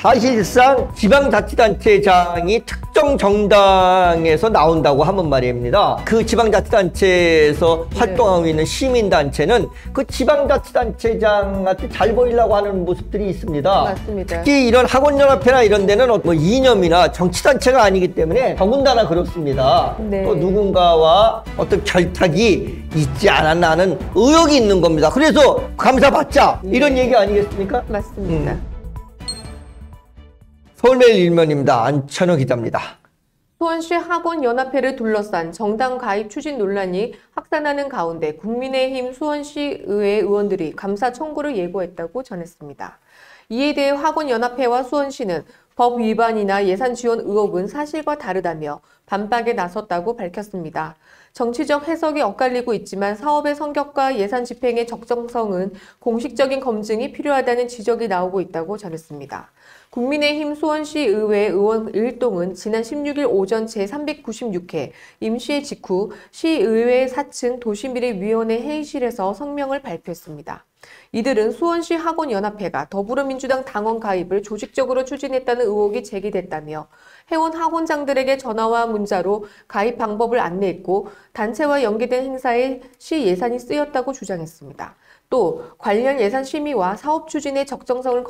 사실상 지방자치단체장이 특정 정당에서 나온다고 하면 말입니다. 그 지방자치단체에서 활동하고 있는 시민단체는 그 지방자치단체장한테 잘 보이려고 하는 모습들이 있습니다. 맞습니다. 특히 이런 학원연합회나 이런 데는 뭐 이념이나 정치단체가 아니기 때문에 더군다나 그렇습니다. 네. 또 누군가와 어떤 결탁이 있지 않았나 하는 의혹이 있는 겁니다. 그래서 감사받자 이런 얘기 아니겠습니까? 맞습니다. 서울매일 일면입니다. 안천호 기자입니다. 수원시 학원연합회를 둘러싼 정당 가입 추진 논란이 확산하는 가운데 국민의힘 수원시 의회 의원들이 감사 청구를 예고했다고 전했습니다. 이에 대해 학원연합회와 수원시는 법 위반이나 예산 지원 의혹은 사실과 다르다며 반박에 나섰다고 밝혔습니다. 정치적 해석이 엇갈리고 있지만 사업의 성격과 예산 집행의 적정성은 공식적인 검증이 필요하다는 지적이 나오고 있다고 전했습니다. 국민의힘 수원시 의회 의원 일동은 지난 16일 오전 제396회 임시회 직후 시의회 4층 도시미래위원회 회의실에서 성명을 발표했습니다. 이들은 수원시 학원연합회가 더불어민주당 당원 가입을 조직적으로 추진했다는 의혹이 제기됐다며 회원 학원장들에게 전화와 문자로 가입 방법을 안내했고 단체와 연계된 행사에 시 예산이 쓰였다고 주장했습니다. 또 관련 예산 심의와 사업 추진의 적정성을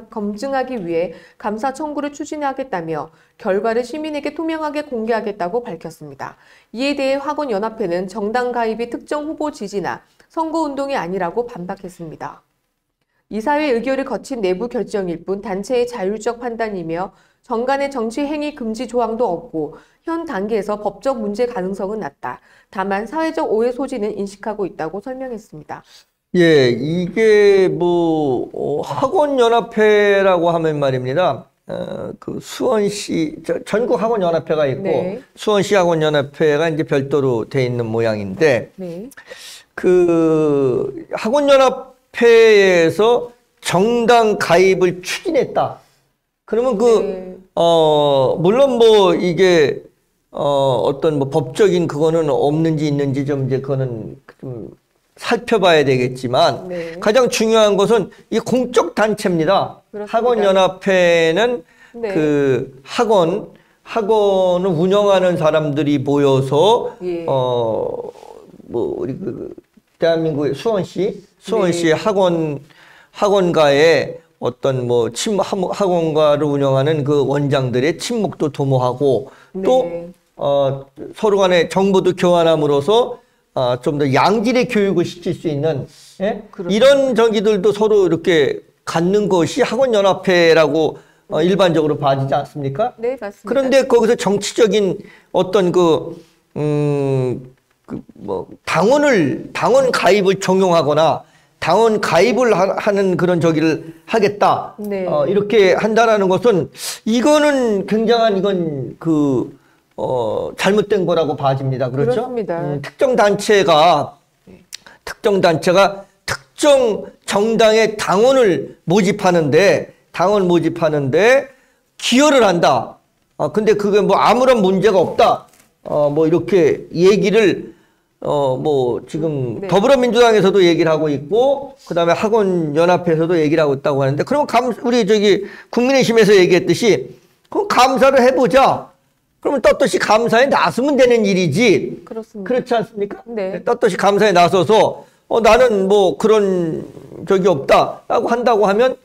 검증하기 위해 감사 청구를 추진하겠다며 결과를 시민에게 투명하게 공개하겠다고 밝혔습니다. 이에 대해 학원연합회는 정당 가입이 특정 후보 지지나 선거운동이 아니라고 반박했습니다. 이사회 의결을 거친 내부 결정일 뿐 단체의 자율적 판단이며 정간의 정치 행위 금지 조항도 없고 현 단계에서 법적 문제 가능성은 낮다. 다만 사회적 오해 소지는 인식하고 있다고 설명했습니다. 예, 이게 뭐 학원연합회라고 하면 말입니다. 그 수원시 전국 학원연합회가 있고 네. 수원시 학원연합회가 이제 별도로 돼 있는 모양인데 네. 그 학원연합회에서 정당 가입을 추진했다. 그러면 그 물론 뭐 이게 어떤 뭐 법적인 그거는 없는지 있는지 좀 이제 그거는 좀 살펴봐야 되겠지만 네. 가장 중요한 것은 이 공적 단체입니다. 그렇습니다. 학원연합회는 네. 그 학원을 운영하는 사람들이 모여서 예. 뭐 우리 그 대한민국의 수원시 네. 학원가의 어떤 뭐 학원가를 운영하는 그 원장들의 친목도 도모하고 또 네. 서로 간에 정보도 교환함으로써 좀 더 양질의 교육을 시킬 수 있는 이런 저기들도 서로 이렇게 갖는 것이 학원연합회라고 일반적으로 봐지지 않습니까? 네, 맞습니다. 그런데 거기서 정치적인 어떤 당원 가입을 종용하거나 당원 가입을 하는 그런 저기를 하겠다. 네. 이렇게 한다라는 것은 이거는 굉장한 이건 잘못된 거라고 봐집니다. 그렇죠? 그렇습니다. 특정 단체가 특정 정당의 당원 모집하는데 기여를 한다. 근데 그게 뭐 아무런 문제가 없다. 뭐 이렇게 얘기를 뭐 지금 네. 더불어민주당에서도 얘기를 하고 있고 그다음에 학원연합회에서도 얘기를 하고 있다고 하는데 그럼 우리 저기 국민의힘에서 얘기했듯이 그럼 감사를 해보자. 그러면 떳떳이 감사에 나서면 되는 일이지. 그렇습니다. 그렇지 않습니까? 네. 떳떳이 감사에 나서서 나는 뭐 그런 적이 없다라고 한다고 하면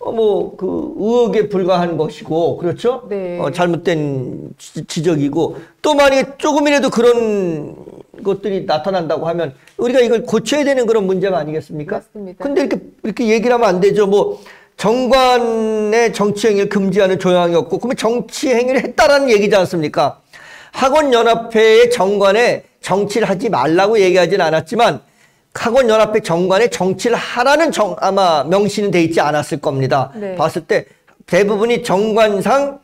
뭐 그 의혹에 불과한 것이고 그렇죠? 네. 잘못된 지적이고 또 만약에 조금이라도 그런 것들이 나타난다고 하면 우리가 이걸 고쳐야 되는 그런 문제가 아니겠습니까? 맞습니다. 근데 이렇게 얘기를 하면 안 되죠. 뭐 정관의 정치행위를 금지하는 조항이 없고 그러면 정치행위를 했다라는 얘기지 않습니까? 학원연합회의 정관에 정치를 하지 말라고 얘기하진 않았지만 학원연합회 정관에 정치를 하라는 아마 명시는 돼 있지 않았을 겁니다. 네. 봤을 때 대부분이 정관상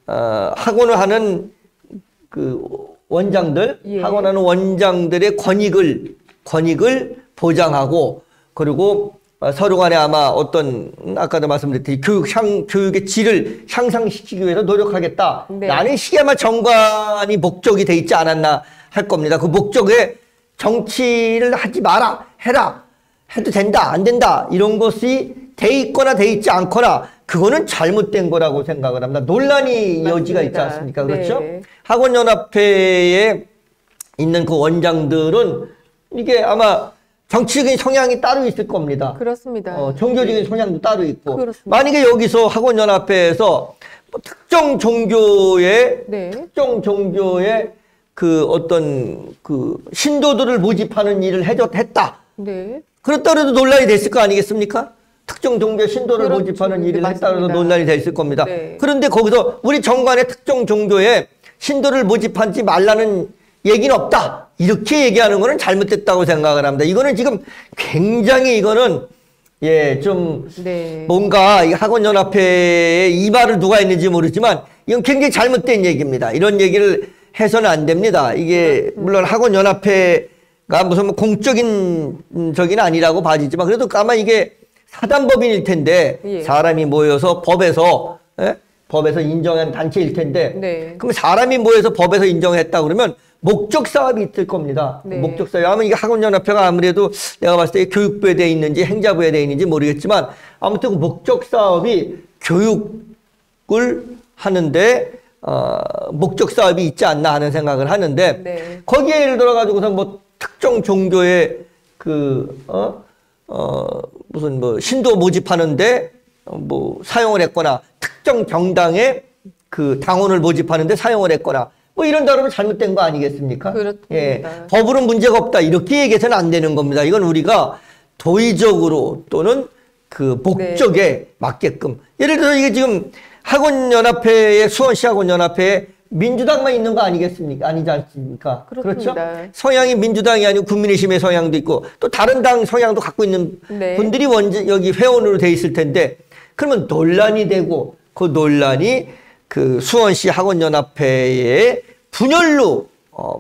학원을 하는 그 원장들, 예. 학원하는 원장들의 권익을 보장하고 그리고 서로 간에 아마 어떤 아까도 말씀드렸듯이 교육의 질을 향상시키기 위해서 노력하겠다라는 식의 아마 정관이 목적이 돼 있지 않았나 할 겁니다. 그 목적에 정치를 하지 마라, 해라, 해도 된다, 안 된다 이런 것이 돼 있거나 돼 있지 않거나 그거는 잘못된 거라고 생각을 합니다. 논란이 맞습니다. 여지가 있지 않습니까? 그렇죠? 네. 학원연합회에 있는 그 원장들은 이게 아마 정치적인 성향이 따로 있을 겁니다. 그렇습니다. 종교적인 성향도 따로 있고. 그렇습니다. 만약에 여기서 학원연합회에서 뭐 특정 종교의 네. 그 어떤 그 신도들을 모집하는 일을 했다. 네. 그렇다 해도 논란이 됐을 거 아니겠습니까? 특정 종교의 신도를 그렇죠. 모집하는 네, 일을 했다 해도 맞습니다. 논란이 됐을 겁니다. 네. 그런데 거기서 우리 정관의 특정 종교의 신도를 모집하지 말라는 얘기는 없다. 이렇게 얘기하는 거는 잘못됐다고 생각을 합니다. 이거는 지금 굉장히 이거는 좀 네. 뭔가 이 학원연합회에 이 말을 누가 했는지 모르지만 이건 굉장히 잘못된 얘기입니다. 이런 얘기를 해서는 안 됩니다. 이게 물론 학원연합회가 무슨 뭐 공적인 적인 아니라고 봐지지만 그래도 아마 이게 사단법인일 텐데 예. 사람이 모여서 법에서 인정한 단체일 텐데 네. 그럼 사람이 모여서 법에서 인정했다 그러면 목적 사업이 있을 겁니다. 네. 목적 사업. 아마 이게 학원연합회가 아무래도 내가 봤을 때 교육부에 돼 있는지 행자부에 돼 있는지 모르겠지만 아무튼 그 목적 사업이 교육을 하는데 목적 사업이 있지 않나 하는 생각을 하는데 네. 거기에 예를 들어 가지고서 뭐 특정 종교의 무슨 뭐 신도 모집하는데 뭐 사용을 했거나 특정 정당의 그 당원을 모집하는데 사용을 했거나 뭐 이런다 그러면 잘못된 거 아니겠습니까? 그렇습니다. 법으로 문제가 없다 이렇게 얘기해서는 안 되는 겁니다. 이건 우리가 도의적으로 또는 그 목적에 네. 맞게끔 예를 들어 이게 지금 학원연합회에 수원시 학원연합회에 민주당만 있는 거 아니겠습니까? 아니지 않습니까? 그렇습니다. 그렇죠? 성향이 민주당이 아니고 국민의힘의 성향도 있고 또 다른 당 성향도 갖고 있는 네. 분들이 여기 회원으로 돼 있을 텐데 그러면 논란이 되고 그 논란이 그 수원시 학원연합회의 분열로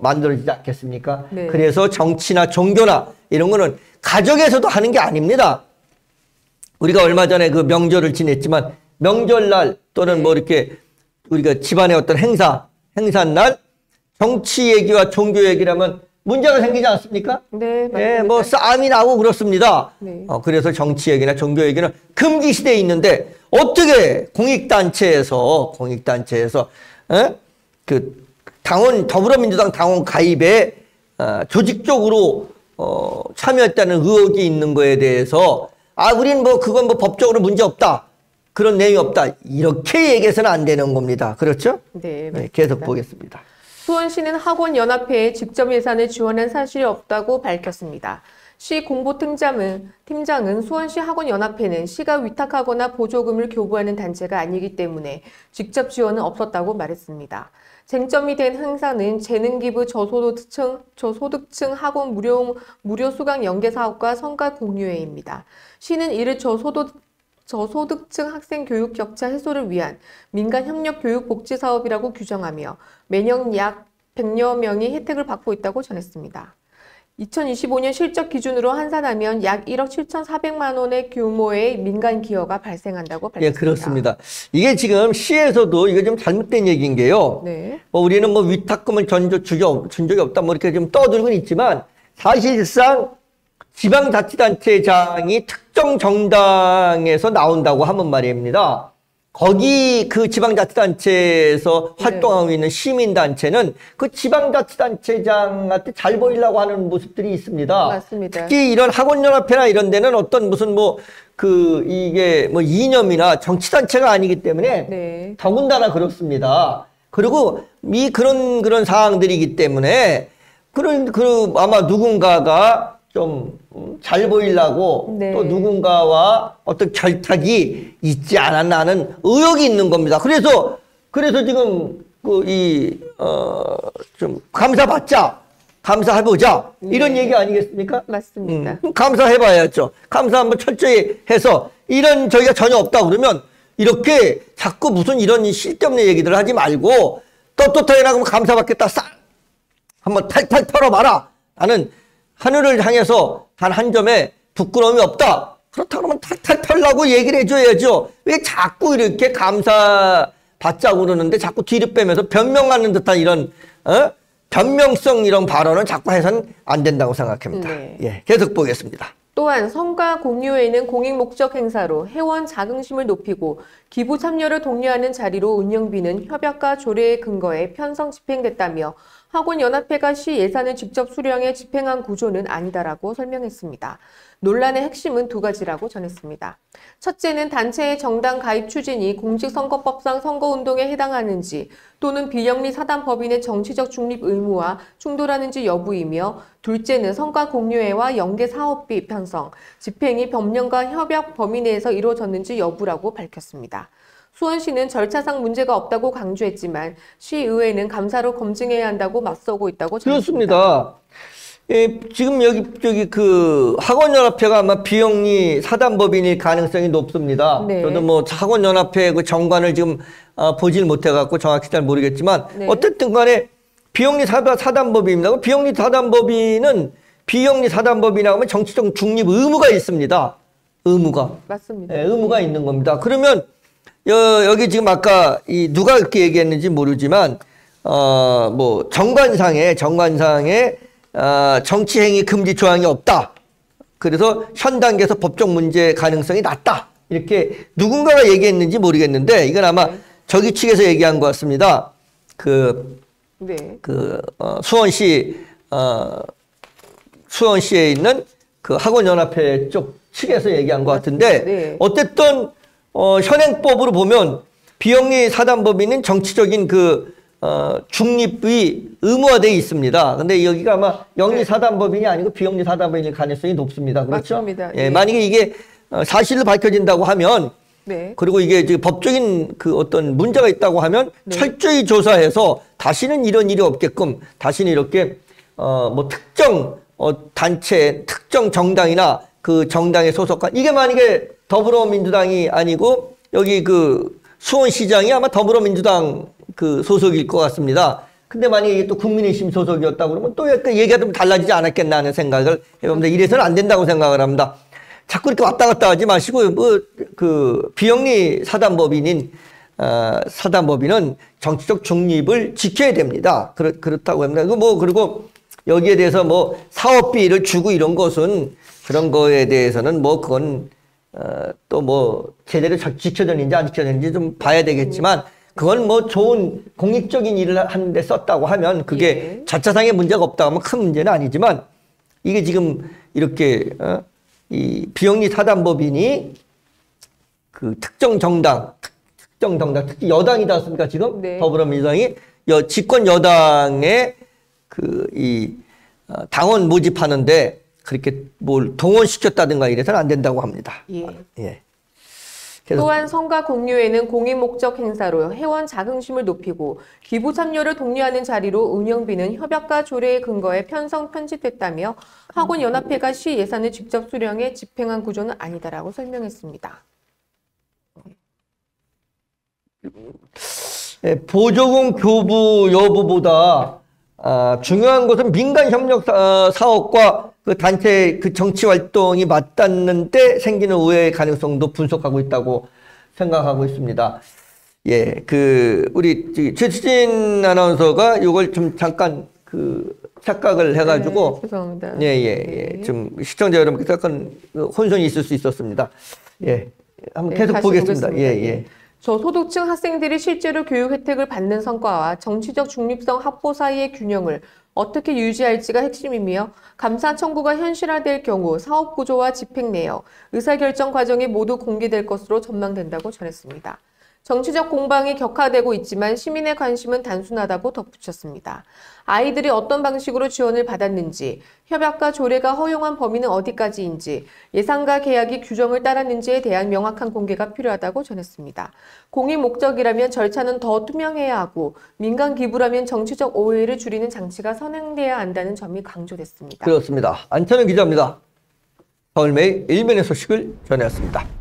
만들어지지 않겠습니까? 네. 그래서 정치나 종교나 이런 거는 가정에서도 하는 게 아닙니다. 우리가 얼마 전에 그 명절을 지냈지만 명절날 또는 네. 뭐 이렇게 우리가 집안의 어떤 행사날 정치 얘기와 종교 얘기라면 문제가 생기지 않습니까? 네, 맞습니다. 뭐 싸움이 나고 그렇습니다. 네. 그래서 정치 얘기나 종교 얘기는 금기 시대에 있는데 어떻게 공익단체에서 그 당원 더불어민주당 당원 가입에 조직적으로 참여했다는 의혹이 있는 거에 대해서 우린 뭐 그건 뭐 법적으로 문제 없다. 그런 내용이 없다. 이렇게 얘기해서는 안 되는 겁니다. 그렇죠? 네, 네, 계속 보겠습니다. 수원시는 학원연합회에 직접 예산을 지원한 사실이 없다고 밝혔습니다. 시 공보팀장은 수원시 학원연합회는 시가 위탁하거나 보조금을 교부하는 단체가 아니기 때문에 직접 지원은 없었다고 말했습니다. 쟁점이 된 행사는 재능기부 저소득층 학원 무료 수강 연계 사업과 성과 공유회입니다. 시는 이를 저소득층 학생 교육 격차 해소를 위한 민간 협력 교육 복지 사업이라고 규정하며 매년 약 100여 명이 혜택을 받고 있다고 전했습니다. 2025년 실적 기준으로 환산하면 약 1억 7,400만 원의 규모의 민간 기여가 발생한다고 밝혔습니다. 예, 그렇습니다. 이게 지금 시에서도 이게 좀 잘못된 얘기인 게요. 네. 뭐 우리는 뭐 위탁금을 준 적이 없다 뭐 이렇게 좀 떠들고는 있지만 사실상 지방자치단체장이 특정 정당에서 나온다고 하면 말입니다. 거기 그 지방자치단체에서 활동하고 있는 시민단체는 그 지방자치단체장한테 잘 보이려고 하는 모습들이 있습니다. 맞습니다. 특히 이런 학원연합회나 이런 데는 어떤 무슨 이게 이념이나 정치단체가 아니기 때문에 네. 더군다나 그렇습니다. 그리고 그런 상황들이기 때문에 아마 누군가가 좀 잘 보이려고 네. 또 누군가와 어떤 결탁이 있지 않았나 하는 의혹이 있는 겁니다. 그래서 지금 좀 감사해보자 이런 네. 얘기 아니겠습니까? 맞습니다. 감사해봐야죠. 감사 한번 철저히 해서 이런 저희가 전혀 없다 그러면 이렇게 자꾸 무슨 이런 쓸데없는 얘기들을 하지 말고 떳떳하게 나가면 감사받겠다 싹 한번 탈탈 털어봐라. 나는 하늘을 향해서 단 한 점에 부끄러움이 없다. 그렇다 그러면 탈탈 털라고 얘기를 해줘야죠. 왜 자꾸 이렇게 감사받자고 그러는데 자꾸 뒤를 빼면서 변명하는 듯한 이런 변명성 이런 발언을 자꾸 해서는 안 된다고 생각합니다. 네. 예, 계속 보겠습니다. 또한 성과 공유회는 공익 목적 행사로 회원 자긍심을 높이고 기부 참여를 독려하는 자리로 운영비는 협약과 조례의 근거에 편성 집행됐다며 학원연합회가 시 예산을 직접 수령해 집행한 구조는 아니다라고 설명했습니다. 논란의 핵심은 두 가지라고 전했습니다. 첫째는 단체의 정당 가입 추진이 공직선거법상 선거운동에 해당하는지 또는 비영리 사단법인의 정치적 중립 의무와 충돌하는지 여부이며 둘째는 성과공유회와 연계사업비 편성, 집행이 법령과 협약 범위 내에서 이루어졌는지 여부라고 밝혔습니다. 수원시는 절차상 문제가 없다고 강조했지만 시의회는 감사로 검증해야 한다고 맞서고 있다고 전했습니다. 그렇습니다. 예, 지금 여기 그 학원연합회가 아마 비영리 사단법인일 가능성이 높습니다. 네. 저도 뭐 학원연합회 그 정관을 지금 보질 못해갖고 정확히 잘 모르겠지만 네. 어쨌든 간에 비영리 사단법인입니다. 비영리 사단법인은 비영리 사단법인이라고 하면 정치적 중립 의무가 있습니다. 의무가. 맞습니다. 예, 의무가 있는 겁니다. 그러면 여기 지금 아까 누가 이렇게 얘기했는지 모르지만 뭐 정관상에 정치행위 금지 조항이 없다. 그래서 현 단계에서 법적 문제 가능성이 낮다. 이렇게 누군가가 얘기했는지 모르겠는데 이건 아마 저기 측에서 얘기한 것 같습니다. 수원시에 있는 그 학원연합회 쪽 측에서 얘기한 것 같은데 네. 어쨌든 현행법으로 보면 비영리 사단법인은 정치적인 중립이 의무화되어 있습니다. 근데 여기가 아마 영리 사단법인이 아니고 비영리 사단법인일 가능성이 높습니다. 그렇죠? 맞습니다. 예, 네. 만약에 이게 사실로 밝혀진다고 하면 네. 그리고 이게 지금 법적인 어떤 문제가 있다고 하면 네. 철저히 조사해서 다시는 이런 일이 없게끔 다시는 이렇게 뭐 특정 단체, 특정 정당이나 그 정당의 소속한 이게 만약에 더불어민주당이 아니고 여기 수원시장이 아마 더불어민주당 소속일 것 같습니다. 근데 만약에 이게 또 국민의힘 소속이었다 그러면 또 약간 얘기가 좀 달라지지 않았겠나 하는 생각을 해봅니다. 이래서는 안 된다고 생각을 합니다. 자꾸 이렇게 왔다 갔다 하지 마시고 비영리 사단법인은 정치적 중립을 지켜야 됩니다. 그렇다고 합니다. 그리고 여기에 대해서 뭐 사업비를 주고 이런 것은 그런 거에 대해서는 뭐 그건 또 뭐 제대로 지켜졌는지 안 지켜졌는지 좀 봐야 되겠지만 그건 뭐 좋은 공익적인 일을 하는데 썼다고 하면 그게 절차상의 문제가 없다고 하면 큰 문제는 아니지만 이게 지금 이렇게 이 비영리 사단법인이 그 특정 정당, 특히 여당이지 않습니까 지금 네. 더불어민주당이 집권 여당의 당원 모집하는데 그렇게 뭘 동원시켰다든가 이래서는 안 된다고 합니다. 예. 예. 또한 성과 공유회는 공익 목적 행사로 회원 자긍심을 높이고 기부 참여를 독려하는 자리로 운영비는 협약과 조례의 근거에 편집됐다며 학원연합회가 시 예산을 직접 수령해 집행한 구조는 아니다라고 설명했습니다. 보조금 교부 여부보다 중요한 것은 민간 협력 사업과 그 단체 정치 활동이 맞닿는 때 생기는 오해의 가능성도 분석하고 있다고 생각하고 있습니다. 예, 우리 최수진 아나운서가 이걸 좀 잠깐 착각을 해가지고 네, 죄송합니다. 예. 좀 시청자 여러분께 약간 혼선이 있을 수 있었습니다. 예, 한번 네, 계속 다시 보겠습니다. 보겠습니다. 예. 저소득층 학생들이 실제로 교육 혜택을 받는 성과와 정치적 중립성 확보 사이의 균형을 어떻게 유지할지가 핵심이며 감사 청구가 현실화될 경우 사업 구조와 집행 내역, 의사결정 과정이 모두 공개될 것으로 전망된다고 전했습니다. 정치적 공방이 격화되고 있지만 시민의 관심은 단순하다고 덧붙였습니다. 아이들이 어떤 방식으로 지원을 받았는지, 협약과 조례가 허용한 범위는 어디까지인지, 예산과 계약이 규정을 따랐는지에 대한 명확한 공개가 필요하다고 전했습니다. 공익 목적이라면 절차는 더 투명해야 하고 민간 기부라면 정치적 오해를 줄이는 장치가 선행돼야 한다는 점이 강조됐습니다. 그렇습니다. 안찬현 기자입니다. 서울매일 일면의 소식을 전해왔습니다.